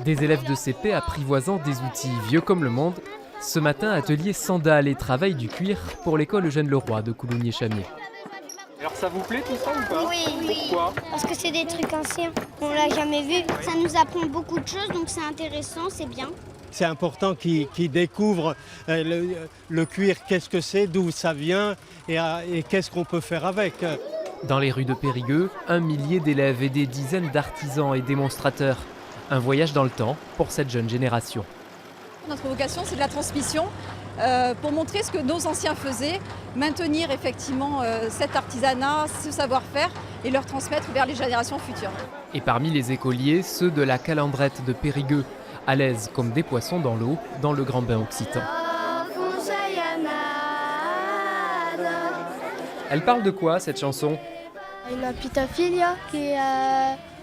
Des élèves de CP apprivoisant des outils vieux comme le monde. Ce matin, atelier sandales et travail du cuir pour l'école Eugène Leroy de Coulommiers-Chamiers. Alors ça vous plaît tout ça ou pas? Oui. Pourquoi? Parce que c'est des trucs anciens, on l'a jamais vu. Ça nous apprend beaucoup de choses, donc c'est intéressant, c'est bien. C'est important qu'ils découvrent le cuir, qu'est-ce que c'est, d'où ça vient et qu'est-ce qu'on peut faire avec. Dans les rues de Périgueux, 1 millier d'élèves et des dizaines d'artisans et démonstrateurs. Un voyage dans le temps pour cette jeune génération. Notre vocation, c'est de la transmission pour montrer ce que nos anciens faisaient, maintenir effectivement cet artisanat, ce savoir-faire et le transmettre vers les générations futures. Et parmi les écoliers, ceux de la Calandrette de Périgueux, à l'aise comme des poissons dans l'eau, dans le grand bain occitan. Elle parle de quoi cette chanson? Una petite fille qui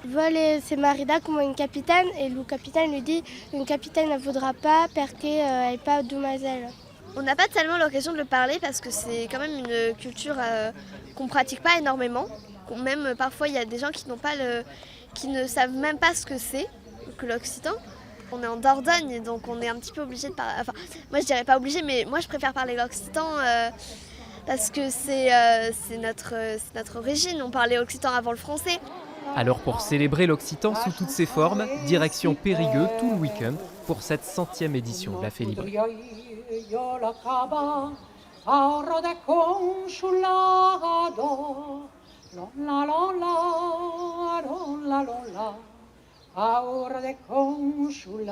voit ses maridas comme une capitaine et le capitaine lui dit une capitaine ne voudra pas parce qu'elle n'est pas demoiselle. On n'a pas tellement l'occasion de le parler parce que c'est quand même une culture qu'on ne pratique pas énormément. Même parfois il y a des gens qui ne savent même pas ce que c'est que l'occitan. On est en Dordogne donc on est un petit peu obligé de parler. Enfin, moi je dirais pas obligé, mais moi je préfère parler l'occitan parce que c'est notre origine. On parlait occitan avant le français. Alors pour célébrer l'occitan sous toutes ses formes, direction Périgueux tout le week-end pour cette 100e édition de la Félibra. Ahora de consulado.